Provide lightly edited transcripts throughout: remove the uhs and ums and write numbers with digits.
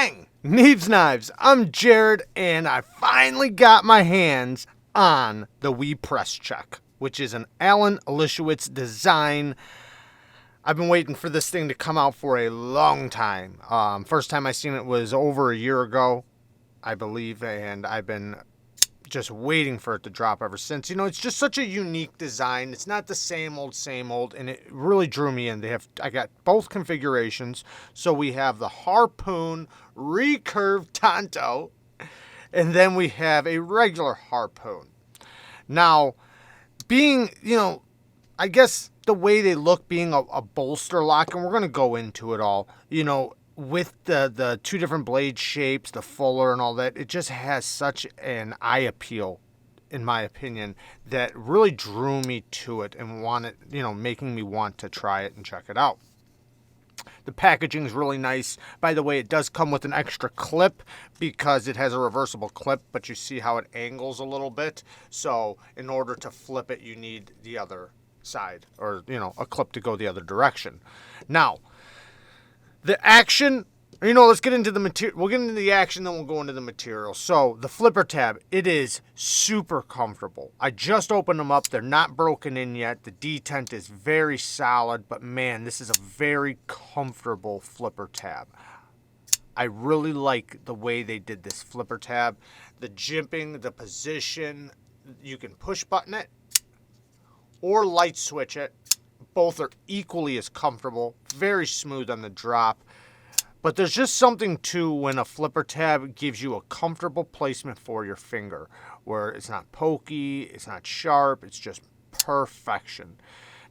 Bang! Neeves Knives. I'm Jared, and I finally got my hands on the Wee Press Check, which is an Alan Olishewitz design. I've been waiting for this thing to come out for a long time. First time I seen it was over a year ago, I believe, and I've been just waiting for it to drop ever since. You know, it's just such a unique design. It's not the same old, and it really drew me in. I got both configurations. So we have the Harpoon Recurve TANTO, and then we have a regular Harpoon. Now, being, I guess the way they look, being a bolster lock, and we're going to go into it all, with the two different blade shapes, the fuller and all that, it just has such an eye appeal, in my opinion, that really drew me to it and making me want to try it and check it out. The packaging is really nice. By the way, it does come with an extra clip because it has a reversible clip, but you see how it angles a little bit. So in order to flip it, you need the other side, or, a clip to go the other direction. Now, the action, let's get into the material. We'll get into the action, then we'll go into the material. So the flipper tab, it is super comfortable. I just opened them up. They're not broken in yet. The detent is very solid, but man, this is a very comfortable flipper tab. I really like the way they did this flipper tab. The jimping, the position, you can push button it or light switch it. Both are equally as comfortable, very smooth on the drop. But there's just something to when a flipper tab gives you a comfortable placement for your finger, where it's not pokey, it's not sharp, it's just perfection.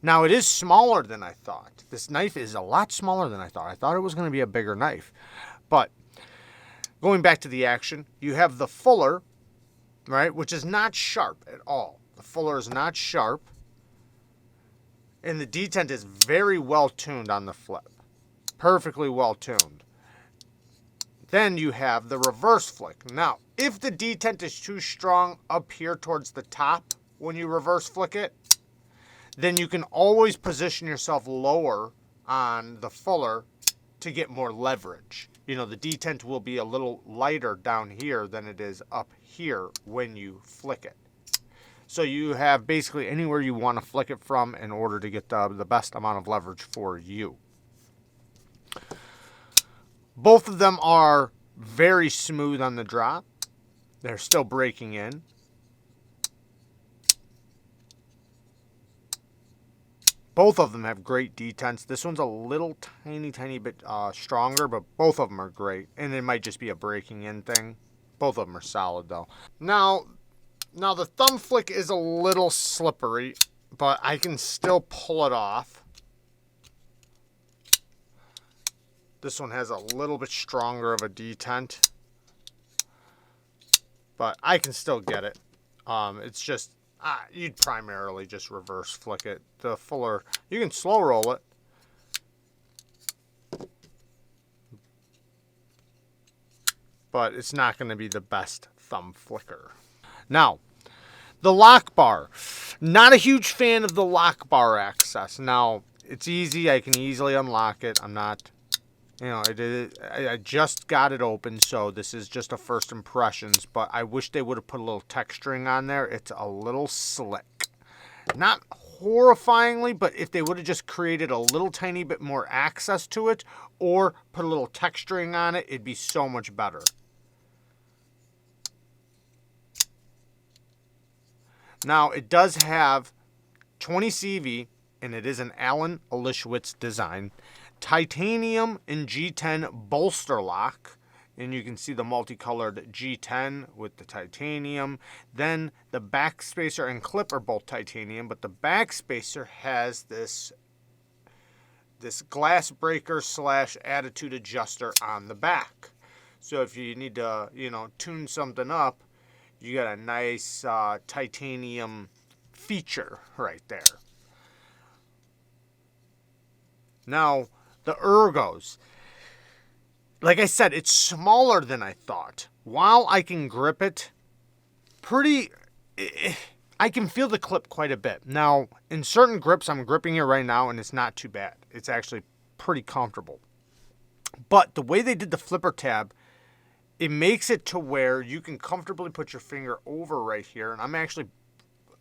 Now, it is smaller than I thought. This knife is a lot smaller than I thought. I thought it was going to be a bigger knife. But going back to the action, you have the fuller, right, which is not sharp at all. The fuller is not sharp. And the detent is very well tuned on the flip. Perfectly well tuned. Then you have the reverse flick. Now, if the detent is too strong up here towards the top when you reverse flick it, then you can always position yourself lower on the fuller to get more leverage. The detent will be a little lighter down here than it is up here when you flick it. So you have basically anywhere you want to flick it from in order to get the best amount of leverage for you. Both of them are very smooth on the drop. They're still breaking in. Both of them have great detents. This one's a little tiny bit stronger, but both of them are great. And it might just be a breaking in thing. Both of them are solid though. Now the thumb flick is a little slippery, but I can still pull it off. This one has a little bit stronger of a detent, but I can still get it. It's just, you'd primarily just reverse flick it. The fuller, you can slow roll it. But it's not going to be the best thumb flicker. Now, the Lockbar. Not a huge fan of the Lockbar access. Now, it's easy. I can easily unlock it. I'm not, I just got it open, so this is just a first impressions, but I wish they would have put a little texturing on there. It's a little slick. Not horrifyingly, but if they would have just created a little tiny bit more access to it or put a little texturing on it, it'd be so much better. Now, it does have 20 CV, and it is an Alan Olishewitz design. Titanium and G10 bolster lock. And you can see the multicolored G10 with the titanium. Then the back spacer and clip are both titanium, but the back spacer has this glass breaker / attitude adjuster on the back. So if you need to, tune something up, you got a nice titanium feature right there. Now, the ergos. Like I said, it's smaller than I thought. While I can grip it I can feel the clip quite a bit. Now, in certain grips, I'm gripping it right now, and it's not too bad. It's actually pretty comfortable. But the way they did the flipper tab, it makes it to where you can comfortably put your finger over right here, and I'm actually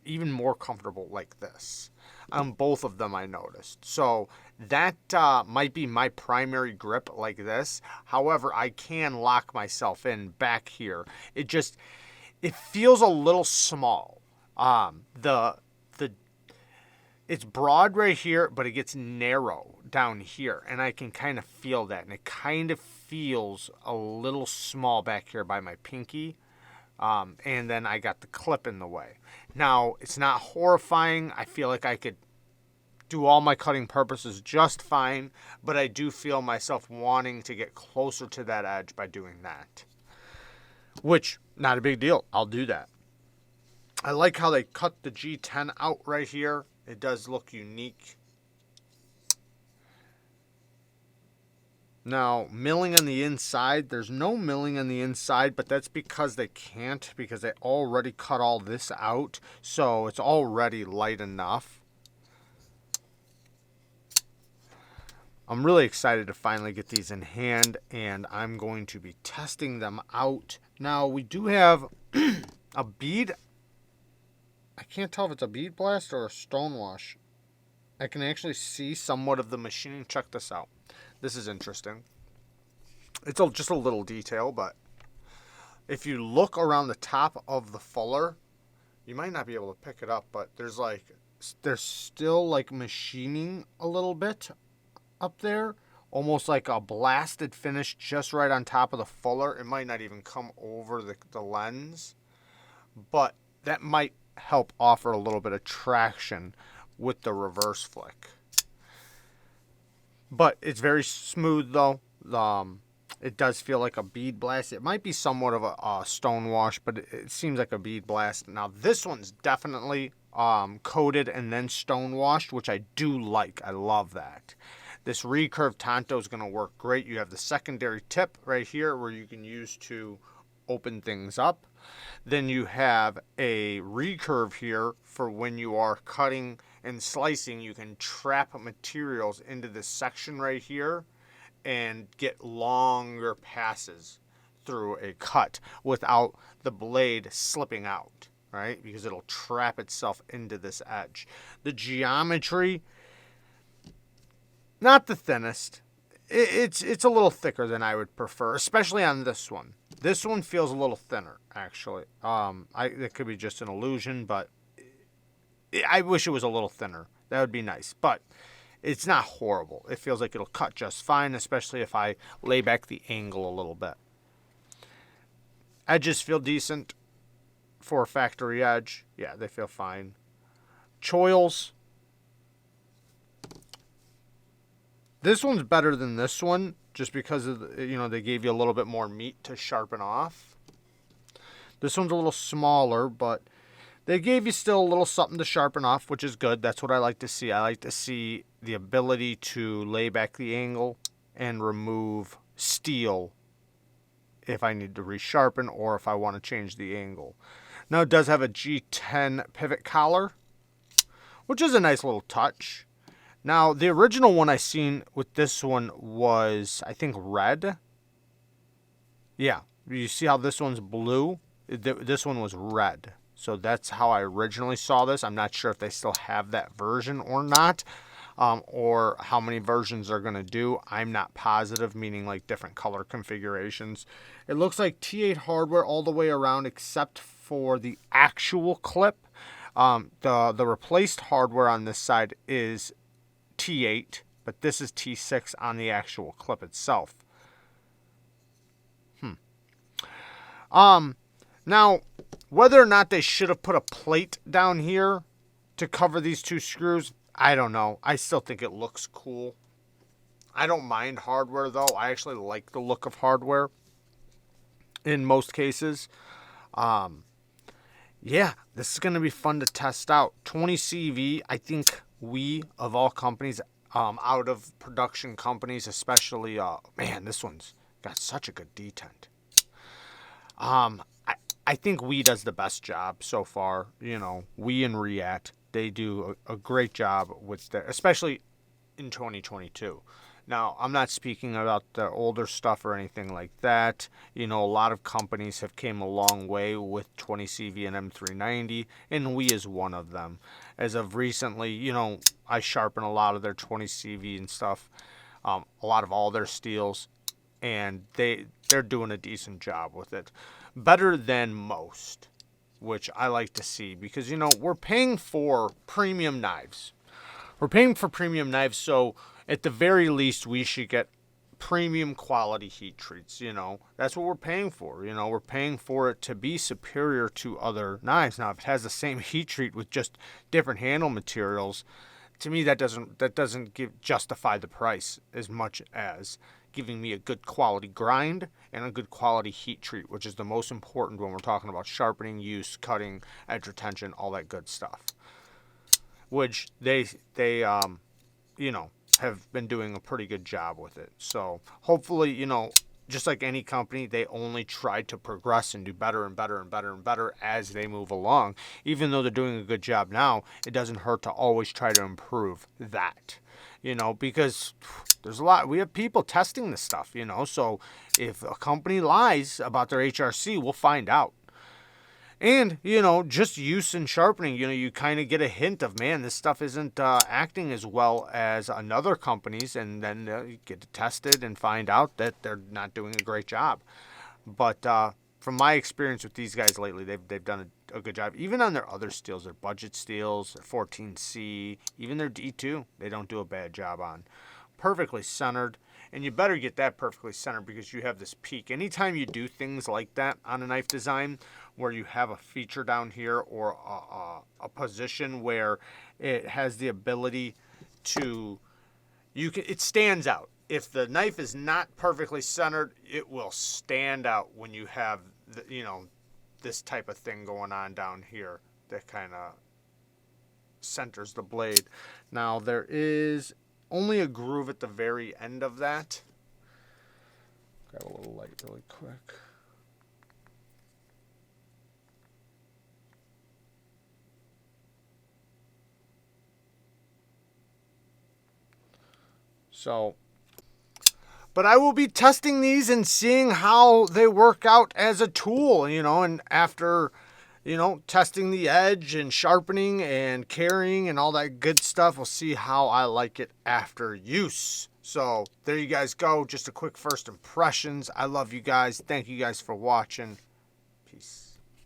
even more comfortable like this on both of them, I noticed. So that might be my primary grip like this. However, I can lock myself in back here. It feels a little small. The it's broad right here, but it gets narrow down here, and I can kind of feel that, and it kind of feels a little small back here by my pinky. And then I got the clip in the way. Now, it's not horrifying. I feel like I could do all my cutting purposes just fine, but I do feel myself wanting to get closer to that edge by doing that. Which, not a big deal. I'll do that. I like how they cut the G10 out right here. It does look unique. Now, milling on the inside, there's no milling on the inside, but that's because they can't, because they already cut all this out, so it's already light enough. I'm really excited to finally get these in hand, and I'm going to be testing them out. Now, we do have a bead. I can't tell if it's a bead blast or a stonewash. I can actually see somewhat of the machining. Check this out. This is interesting. It's just a little detail, but if you look around the top of the fuller, you might not be able to pick it up, but there's still like machining a little bit up there, almost like a blasted finish just right on top of the fuller. It might not even come over the lens, but that might help offer a little bit of traction with the reverse flick. But it's very smooth though. It does feel like a bead blast. It might be somewhat of a stone wash, but it seems like a bead blast. Now this one's definitely coated and then stone washed, which I do like. I love that. This recurve TANTO is going to work great. You have the secondary tip right here where you can use to open things up. Then you have a recurve here for when you are cutting and slicing. You can trap materials into this section right here and get longer passes through a cut without the blade slipping out, right? Because it'll trap itself into this edge. The geometry, not the thinnest. It's a little thicker than I would prefer, especially on this one. This one feels a little thinner, actually. It could be just an illusion, but I wish it was a little thinner. That would be nice, but it's not horrible. It feels like it'll cut just fine, especially if I lay back the angle a little bit. Edges feel decent for a factory edge. Yeah, they feel fine. Choils. This one's better than this one just because of they gave you a little bit more meat to sharpen off. This one's a little smaller, but they gave you still a little something to sharpen off, which is good. That's what I like to see. I like to see the ability to lay back the angle and remove steel if I need to resharpen or if I want to change the angle. Now it does have a G10 pivot collar, which is a nice little touch. Now, the original one I seen with this one was, I think, red. Yeah, you see how this one's blue? This one was red. So that's how I originally saw this. I'm not sure if they still have that version or not, or how many versions they're going to do. I'm not positive, meaning like different color configurations. It looks like T8 hardware all the way around except for the actual clip. The replaced hardware on this side is T8, but this is T6 on the actual clip itself. Now, whether or not they should have put a plate down here to cover these two screws, I don't know. I still think it looks cool. I don't mind hardware, though. I actually like the look of hardware in most cases. Yeah, this is going to be fun to test out. 20 CV, I think we, of all companies, out of production companies, especially, man, this one's got such a good detent. I think we does the best job so far. We and React, they do a great job with their, especially in 2022. Now, I'm not speaking about the older stuff or anything like that. You know, a lot of companies have came a long way with 20CV and M390, and we is one of them. As of recently, you know, I sharpen a lot of their 20CV and stuff, a lot of all their steels, and they're doing a decent job with it. Better than most, which I like to see, because, you know, we're paying for premium knives. We're paying for premium knives, so at the very least, we should get premium quality heat treats. You know, that's what we're paying for. You know, we're paying for it to be superior to other knives. Now, if it has the same heat treat with just different handle materials, to me that doesn't justify the price as much as giving me a good quality grind and a good quality heat treat, which is the most important when we're talking about sharpening, use, cutting, edge retention, all that good stuff. Which they you know, have been doing a pretty good job with it. So hopefully, you know, just like any company, they only try to progress and do better and better and better and better as they move along. Even though they're doing a good job now, it doesn't hurt to always try to improve that. You know, because there's we have people testing this stuff, you know, so if a company lies about their HRC, we'll find out. And, you know, just use and sharpening, you know, you kind of get a hint of, man, this stuff isn't acting as well as another company's, and then you get to test it and find out that they're not doing a great job. But from my experience with these guys lately, they've done a good job. Even on their other steels, their budget steels, their 14C, even their D2, they don't do a bad job on. Perfectly centered. And you better get that perfectly centered because you have this peak. Anytime you do things like that on a knife design where you have a feature down here or a position where it has the ability to, it stands out. If the knife is not perfectly centered, it will stand out when you have, you know, this type of thing going on down here that kind of centers the blade. Now there is only a groove at the very end of that. Grab a little light really quick. So, but I will be testing these and seeing how they work out as a tool, you know, and after, you know, testing the edge and sharpening and carrying and all that good stuff, we'll see how I like it after use. So there you guys go. Just a quick first impressions. I love you guys. Thank you guys for watching. Peace.